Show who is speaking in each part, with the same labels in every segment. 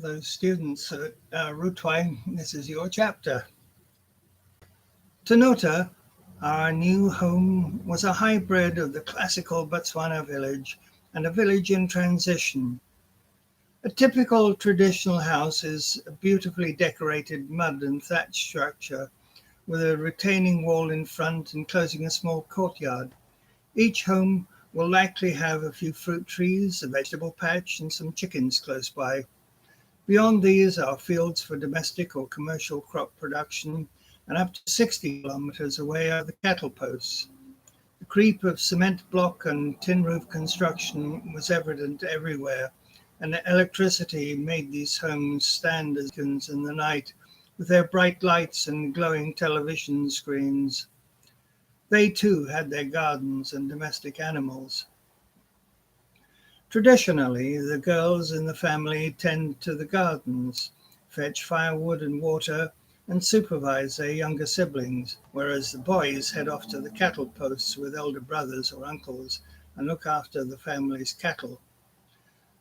Speaker 1: those students at Rutwine, this is your chapter. Tonota, our new home, was a hybrid of the classical Botswana village and a village in transition. A typical traditional house is a beautifully decorated mud and thatch structure with a retaining wall in front enclosing a small courtyard. Each home will likely have a few fruit trees, a vegetable patch, and some chickens close by. Beyond these are fields for domestic or commercial crop production, and up to 60 kilometers away are the cattle posts. The creep of cement block and tin roof construction was evident everywhere, and electricity made these homes stand as beacons in the night with their bright lights and glowing television screens. They too had their gardens and domestic animals. Traditionally, the girls in the family tend to the gardens, fetch firewood and water, and supervise their younger siblings, whereas the boys head off to the cattle posts with elder brothers or uncles and look after the family's cattle.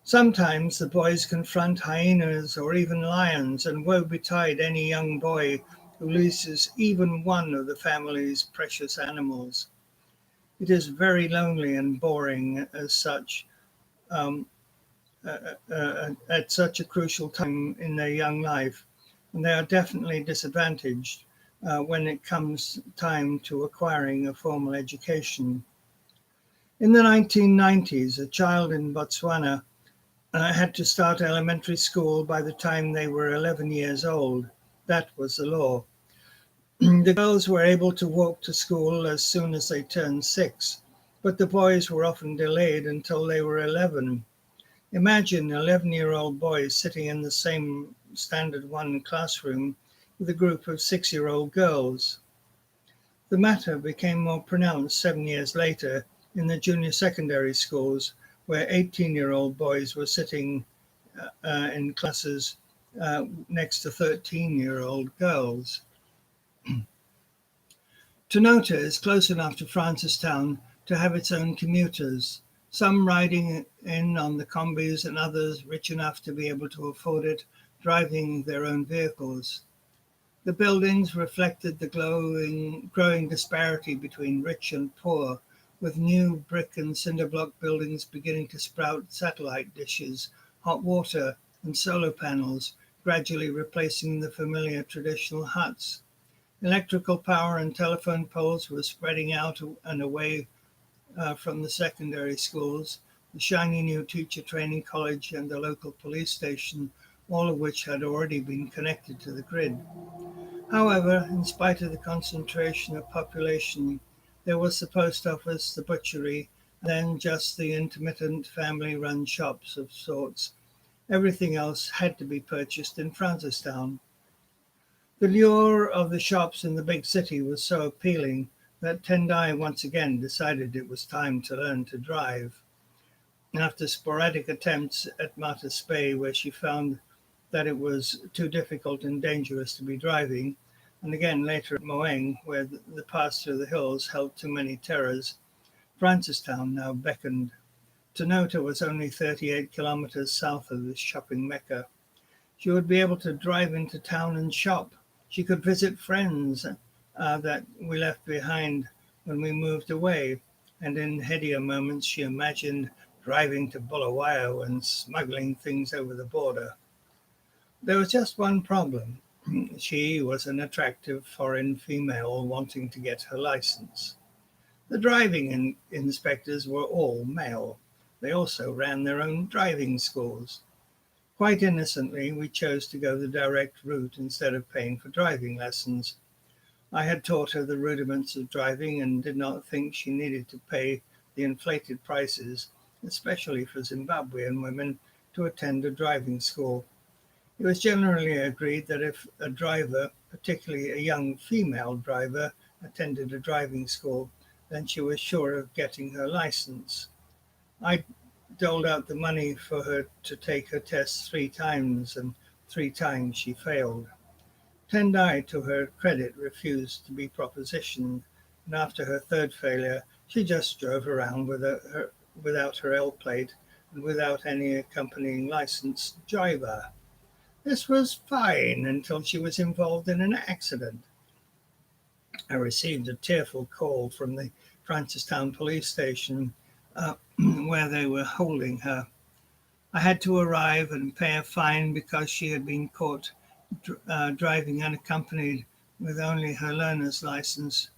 Speaker 1: Sometimes the boys confront hyenas or even lions, and woe betide any young boy who loses even one of the family's precious animals. It is very lonely and boring as such, um, at such a crucial time in their young life, and they are definitely disadvantaged when it comes time to acquiring a formal education. In the 1990s, a child in Botswana had to start elementary school by the time they were 11 years old. That was the law. The girls were able to walk to school as soon as they turned 6, but the boys were often delayed until they were 11. Imagine 11-year-old boys sitting in the same Standard 1 classroom with a group of 6-year-old girls. The matter became more pronounced 7 years later in the junior secondary schools, where 18-year-old boys were sitting in classes next to 13-year-old girls. Tonota is close enough to Francistown to have its own commuters, some riding in on the combis and others rich enough to be able to afford it, driving their own vehicles. The buildings reflected the growing disparity between rich and poor, with new brick and cinder block buildings beginning to sprout satellite dishes, hot water, and solar panels, gradually replacing the familiar traditional huts. Electrical power and telephone poles were spreading out and away from the secondary schools, the shiny new teacher training college, and the local police station, all of which had already been connected to the grid. However, in spite of the concentration of population, there was the post office, the butchery, and then just the intermittent family-run shops of sorts. Everything else had to be purchased in Francistown. The lure of the shops in the big city was so appealing that Tendai once again decided it was time to learn to drive. After sporadic attempts at Martha's Bay, where she found that it was too difficult and dangerous to be driving, and again later at Moeng, where the pass through the hills held too many terrors, Francistown now beckoned. Tonota was only 38 kilometers south of this shopping mecca. She would be able to drive into town and shop. She could visit friends that we left behind when we moved away, and in headier moments she imagined driving to Bulawayo and smuggling things over the border. There was just one problem. She was an attractive foreign female wanting to get her license. The driving inspectors were all male. They also ran their own driving schools. Quite innocently, we chose to go the direct route instead of paying for driving lessons. I had taught her the rudiments of driving and did not think she needed to pay the inflated prices, especially for Zimbabwean women, to attend a driving school. It was generally agreed that if a driver, particularly a young female driver, attended a driving school, then she was sure of getting her license. I doled out the money for her to take her tests 3 times, and 3 times she failed. Tendai, to her credit, refused to be propositioned, and after her 3rd failure, she just drove around without her L plate and without any accompanying licensed driver. This was fine until she was involved in an accident. I received a tearful call from the Francistown police station where they were holding her. I had to arrive and pay a fine because she had been caught driving unaccompanied with only her learner's license.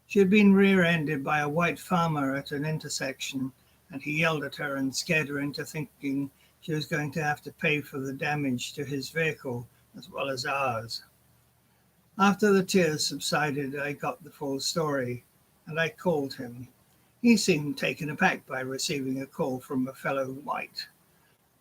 Speaker 1: She had been rear-ended by a white farmer at an intersection, and he yelled at her and scared her into thinking she was going to have to pay for the damage to his vehicle as well as ours. After the tears subsided, I got the full story, and I called him. He seemed taken aback by receiving a call from a fellow white.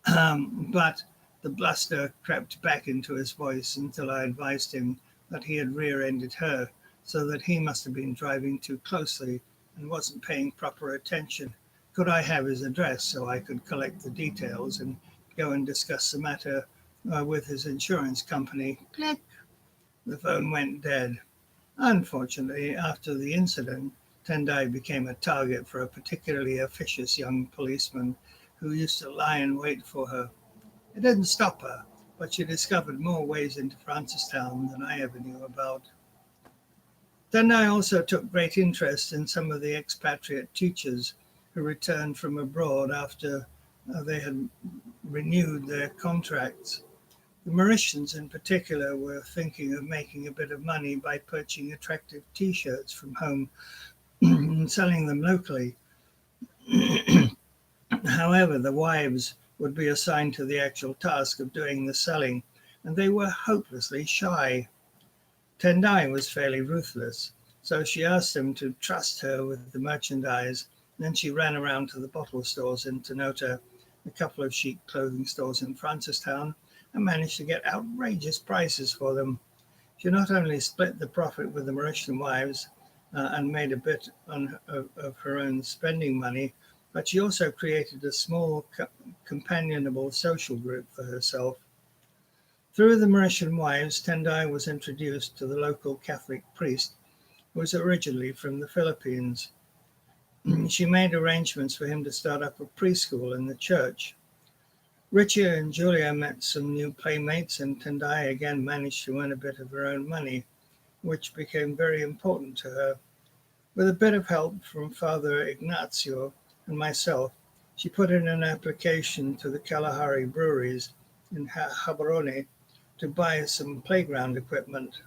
Speaker 1: But the bluster crept back into his voice until I advised him that he had rear-ended her, so that he must have been driving too closely and wasn't paying proper attention. Could I have his address so I could collect the details and go and discuss the matter with his insurance company? Click. The phone went dead. Unfortunately, after the incident, Tendai became a target for a particularly officious young policeman who used to lie in wait for her. It didn't stop her, but she discovered more ways into Francistown than I ever knew about. Tendai also took great interest in some of the expatriate teachers who returned from abroad after they had renewed their contracts. The Mauritians in particular were thinking of making a bit of money by purchasing attractive T-shirts from home and selling them locally. However, the wives would be assigned to the actual task of doing the selling, and they were hopelessly shy. Tendai was fairly ruthless, so she asked him to trust her with the merchandise. Then she ran around to the bottle stores in Tonota, a couple of chic clothing stores in Francistown, and managed to get outrageous prices for them. She not only split the profit with the Mauritian wives and made a bit of her own spending money, but she also created a small companionable social group for herself. Through the Mauritian wives, Tendai was introduced to the local Catholic priest, who was originally from the Philippines. She made arrangements for him to start up a preschool in the church. Richie and Julia met some new playmates, and Tendai again managed to earn a bit of her own money, which became very important to her. With a bit of help from Father Ignacio and myself, she put in an application to the Kalahari breweries in Habarone to buy some playground equipment.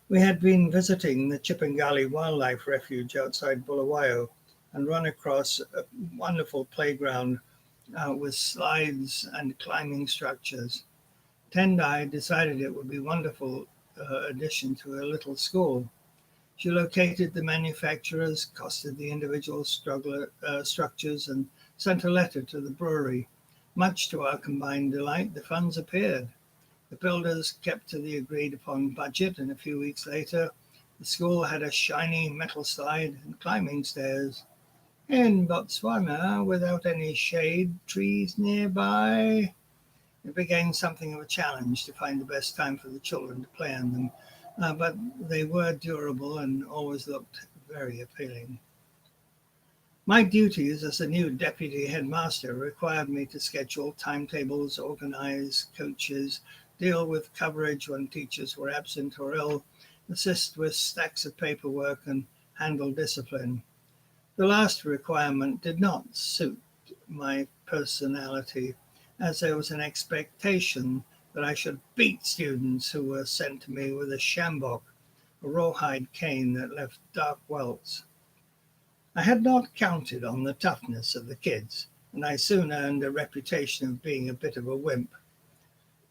Speaker 1: We had been visiting the Chipangali Wildlife Refuge outside Bulawayo and run across a wonderful playground with slides and climbing structures. Tendai decided it would be a wonderful addition to her little school. She located the manufacturers, costed the individual structures, and sent a letter to the brewery. Much to our combined delight, the funds appeared. The builders kept to the agreed-upon budget, and a few weeks later, the school had a shiny metal slide and climbing stairs. In Botswana, without any shade trees nearby, it became something of a challenge to find the best time for the children to play on them, but they were durable and always looked very appealing. My duties as a new deputy headmaster required me to schedule timetables, organize coaches, deal with coverage when teachers were absent or ill, assist with stacks of paperwork, and handle discipline. The last requirement did not suit my personality, as there was an expectation that I should beat students who were sent to me with a sjambok, a rawhide cane that left dark welts. I had not counted on the toughness of the kids, and I soon earned a reputation of being a bit of a wimp.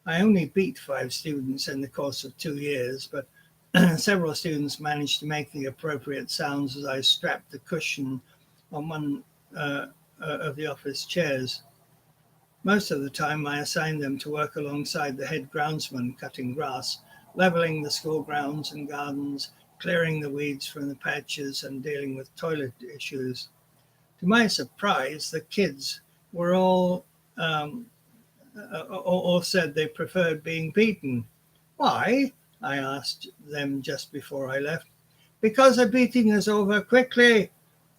Speaker 1: I only beat 5 students in the course of 2 years, but several students managed to make the appropriate sounds as I strapped the cushion on one of the office chairs. Most of the time, I assigned them to work alongside the head groundsman cutting grass, leveling the school grounds and gardens, clearing the weeds from the patches, and dealing with toilet issues. To my surprise, the kids were all said they preferred being beaten. Why? I asked them just before I left. Because the beating is over quickly,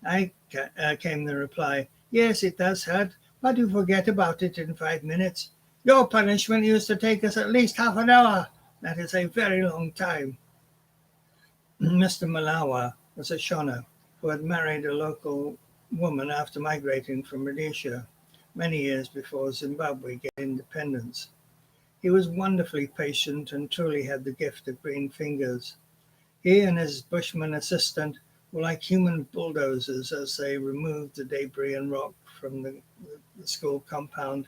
Speaker 1: came the reply. Yes, it does hurt, but you forget about it in 5 minutes. Your punishment used to take us at least half an hour. That is a very long time. Mr. Malawa was a Shona who had married a local woman after migrating from Rhodesia many years before Zimbabwe gained independence. He was wonderfully patient and truly had the gift of green fingers. He and his bushman assistant were like human bulldozers as they removed the debris and rock from the school compound,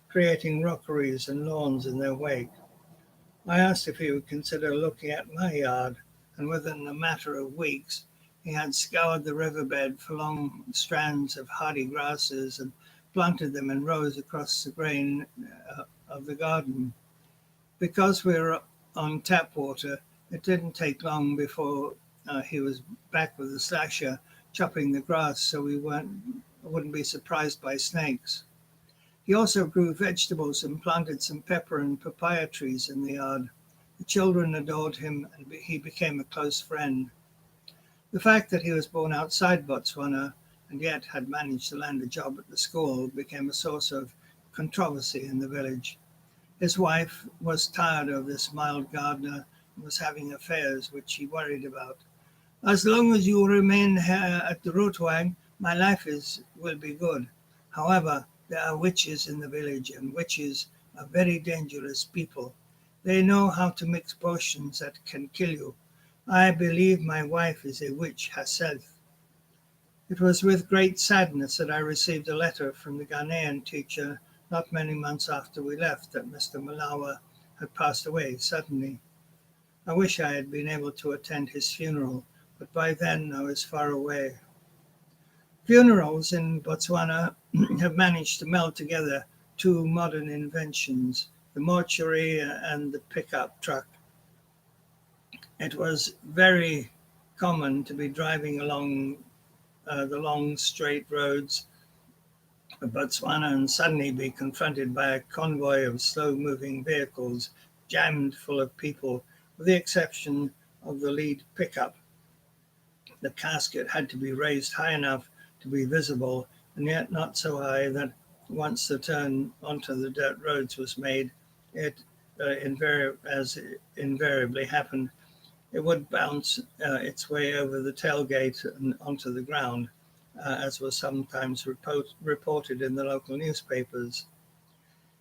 Speaker 1: creating rockeries and lawns in their wake. I asked if he would consider looking at my yard, and within a matter of weeks he had scoured the riverbed for long strands of hardy grasses and planted them in rows across the grain of the garden. Because we were on tap water, it didn't take long before he was back with a slasher chopping the grass so we wouldn't be surprised by snakes. He also grew vegetables and planted some pepper and papaya trees in the yard. The children adored him and he became a close friend. The fact that he was born outside Botswana and yet had managed to land a job at the school became a source of controversy in the village. His wife was tired of this mild gardener and was having affairs which she worried about. As long as you remain here at the Rootwang, my will be good. However, there are witches in the village, and witches are very dangerous people. They know how to mix potions that can kill you. I believe my wife is a witch herself. It was with great sadness that I received a letter from the Ghanaian teacher not many months after we left that Mr. Malawa had passed away suddenly. I wish I had been able to attend his funeral, but by then I was far away. Funerals in Botswana have managed to meld together two modern inventions, the mortuary and the pickup truck. It was very common to be driving along the long straight roads of Botswana and suddenly be confronted by a convoy of slow moving vehicles jammed full of people, with the exception of the lead pickup. The casket had to be raised high enough to be visible, and yet not so high that once the turn onto the dirt roads was made, it, as it invariably happened, it would bounce its way over the tailgate and onto the ground, as was sometimes reported in the local newspapers.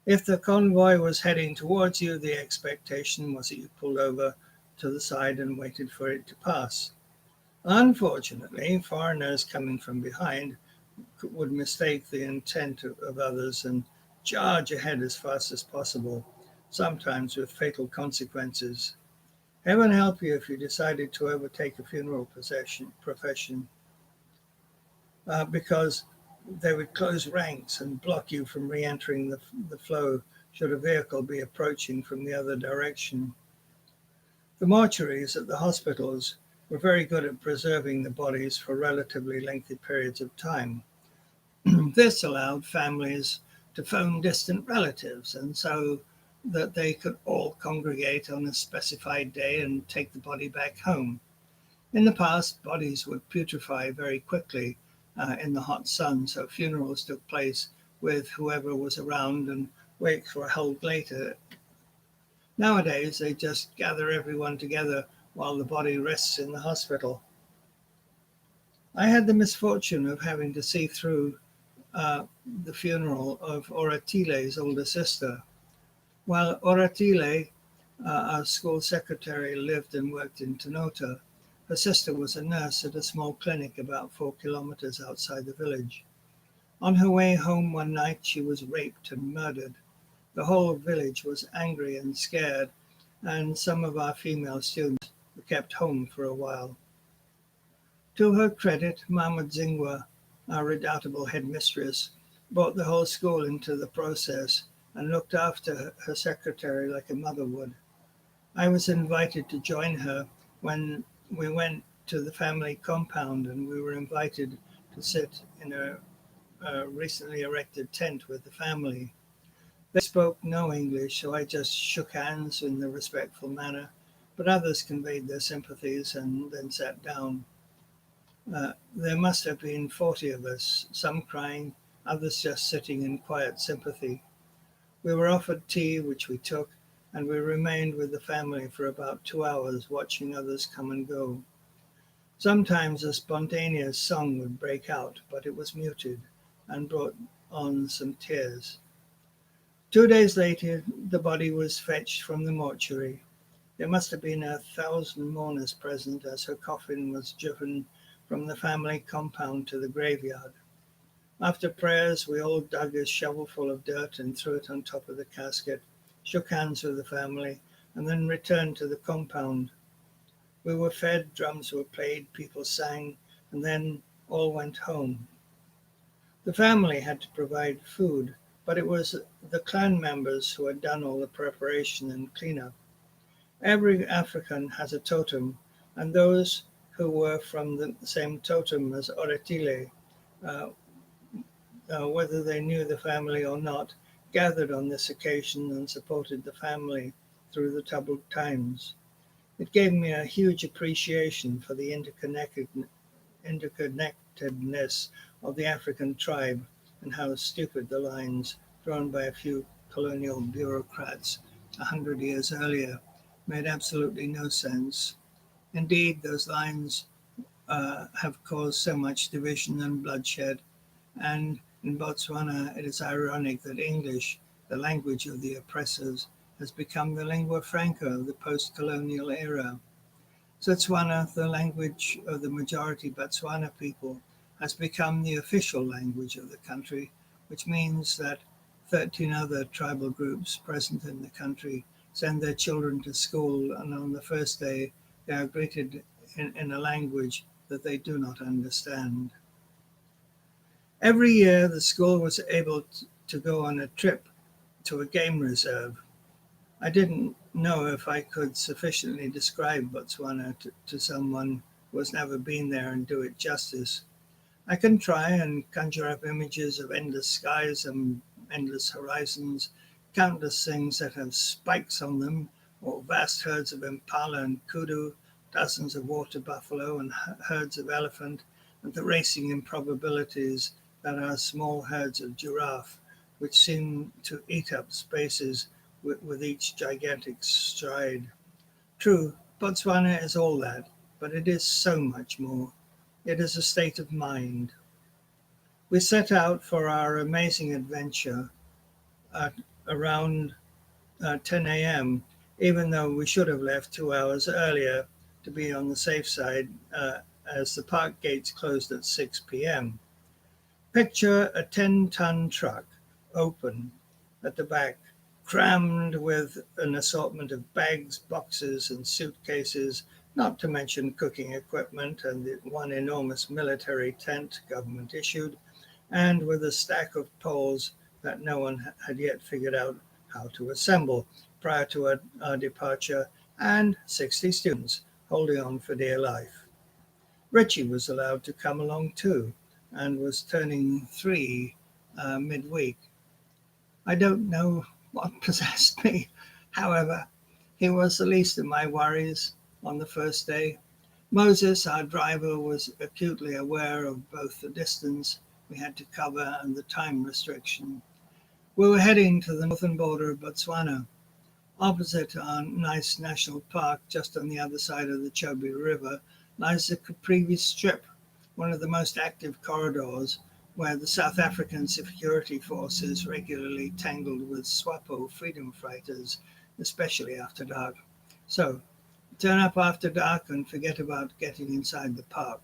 Speaker 1: If the convoy was heading towards you, the expectation was that you pulled over to the side and waited for it to pass. Unfortunately, foreigners coming from behind would mistake the intent of others and charge ahead as fast as possible, sometimes with fatal consequences. Heaven help you if you decided to overtake a funeral profession because they would close ranks and block you from re-entering the flow should a vehicle be approaching from the other direction. The mortuaries at the hospitals were very good at preserving the bodies for relatively lengthy periods of time. This allowed families to phone distant relatives and so that they could all congregate on a specified day and take the body back home. In the past, bodies would putrefy very quickly in the hot sun, so funerals took place with whoever was around and wakes were held later. Nowadays, they just gather everyone together while the body rests in the hospital. I had the misfortune of having to see through the funeral of Oratile's older sister. While Oratile, our school secretary, lived and worked in Tonota, her sister was a nurse at a small clinic about 4 kilometers outside the village. On her way home one night, she was raped and murdered. The whole village was angry and scared, and some of our female students were kept home for a while. To her credit, Mama Zingwa, our redoubtable headmistress, brought the whole school into the process and looked after her secretary like a mother would. I was invited to join her when we went to the family compound, and we were invited to sit in a recently erected tent with the family. They spoke no English, so I just shook hands in a respectful manner, but others conveyed their sympathies and then sat down. There must have been 40 of us, some crying, others just sitting in quiet sympathy. We were offered tea, which we took, and we remained with the family for about 2 hours, watching others come and go. Sometimes a spontaneous song would break out, but it was muted and brought on some tears. 2 days later, the body was fetched from the mortuary. There must have been 1,000 mourners present as her coffin was driven from the family compound to the graveyard. After prayers, we all dug a shovelful of dirt and threw it on top of the casket, shook hands with the family, and then returned to the compound. We were fed, drums were played, people sang, and then all went home. The family had to provide food, but it was the clan members who had done all the preparation and cleanup. Every African has a totem, and those who were from the same totem as Oretile, uh, whether they knew the family or not, gathered on this occasion and supported the family through the troubled times. It gave me a huge appreciation for the interconnectedness of the African tribe and how stupid the lines drawn by a few colonial bureaucrats 100 years earlier made absolutely no sense. Indeed, those lines have caused so much division and bloodshed, and in Botswana it is ironic that English, the language of the oppressors, has become the lingua franca of the post-colonial era. Setswana, the language of the majority Botswana people, has become the official language of the country, which means that 13 other tribal groups present in the country send their children to school, and on the first day they are greeted in a language that they do not understand. Every year, the school was able to go on a trip to a game reserve. I didn't know if I could sufficiently describe Botswana to someone who has never been there and do it justice. I can try and conjure up images of endless skies and endless horizons, countless things that have spikes on them, or vast herds of impala and kudu, dozens of water buffalo and herds of elephant, and the racing improbabilities that are small herds of giraffe, which seem to eat up spaces with each gigantic stride. True, Botswana is all that, but it is so much more. It is a state of mind. We set out for our amazing adventure at around 10 a.m., even though we should have left 2 hours earlier to be on the safe side, as the park gates closed at 6 p.m. Picture a 10-ton truck, open, at the back, crammed with an assortment of bags, boxes, and suitcases, not to mention cooking equipment and the one enormous military tent government issued, and with a stack of poles that no one had yet figured out how to assemble prior to our departure, and 60 students holding on for dear life. Richie was allowed to come along too, and was turning 3 midweek. I don't know what possessed me. However, he was the least of my worries on the first day. Moses, our driver, was acutely aware of both the distance we had to cover and the time restriction. We were heading to the northern border of Botswana. Opposite our nice national park, just on the other side of the Chobe River, lies the Caprivi Strip, one of the most active corridors where the South African security forces regularly tangled with SWAPO freedom fighters, especially after dark. So, turn up after dark and forget about getting inside the park.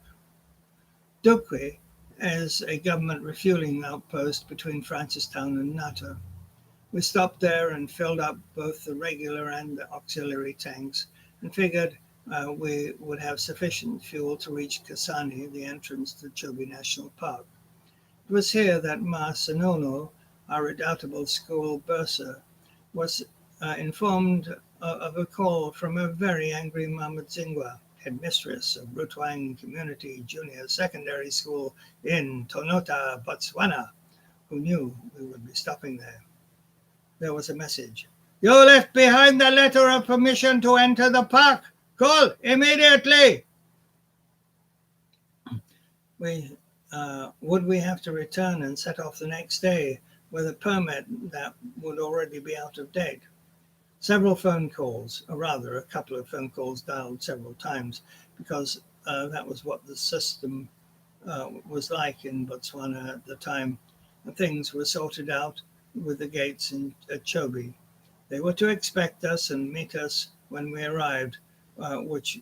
Speaker 1: Dukwe is a government refueling outpost between Francistown and Nata. We stopped there and filled up both the regular and the auxiliary tanks, and figured we would have sufficient fuel to reach Kasane, the entrance to Chobe National Park. It was here that Ma Senono, our redoubtable school bursar, was informed of a call from a very angry Mama Zingwa, headmistress of Rutwang Community Junior Secondary School in Tonota, Botswana, who knew we would be stopping there. There was a message. You left behind the letter of permission to enter the park. Call immediately. Would we have to return and set off the next day? with a permit that would already be out of date. Several phone calls, or rather, a couple of phone calls dialed several times because that was what the system was like in Botswana at the time. Things were sorted out with the gates at Chobe. They were to expect us and meet us when we arrived, which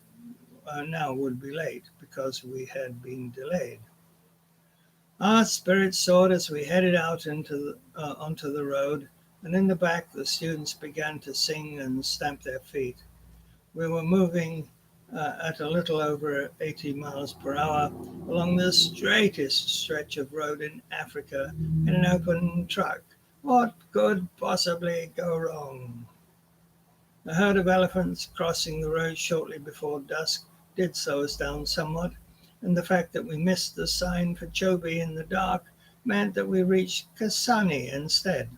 Speaker 1: now would be late because we had been delayed. Our spirits soared as we headed out onto the road, and in the back the students began to sing and stamp their feet. We were moving at a little over 80 miles per hour along the straightest stretch of road in Africa in an open truck. What could possibly go wrong? A herd of elephants crossing the road shortly before dusk did slow us down somewhat, and the fact that we missed the sign for Chobe in the dark meant that we reached Kasane instead,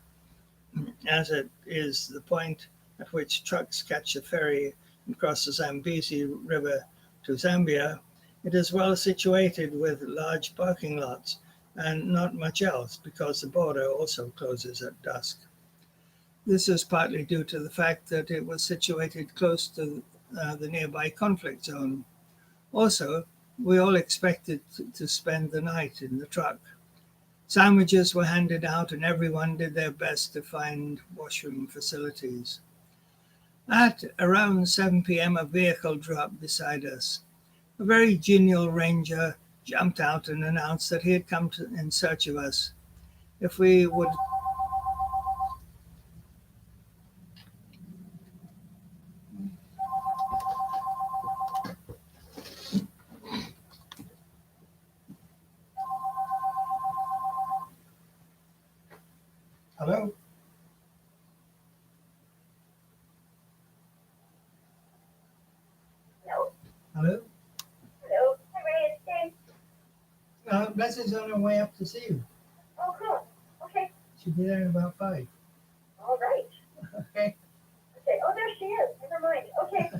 Speaker 1: as it is the point at which trucks catch a ferry and cross the Zambezi River to Zambia. It is well situated with large parking lots and not much else because the border also closes at dusk. This is partly due to the fact that it was situated close to the nearby conflict zone. Also, we all expected to spend the night in the truck. Sandwiches were handed out and everyone did their best to find washroom facilities. At around 7 p.m., a vehicle drew up beside us. A very genial ranger jumped out and announced that he had come in search of us. If we would. Hello?
Speaker 2: Hello?
Speaker 1: Hello?
Speaker 2: Hello? Hi, Ray, it's Jane.
Speaker 1: Blessing's on her way up to see you.
Speaker 2: Oh, cool. Okay.
Speaker 1: She'll be there in about 5.
Speaker 2: All right.
Speaker 1: Okay.
Speaker 2: Okay. Oh, there she is. Never mind. Okay.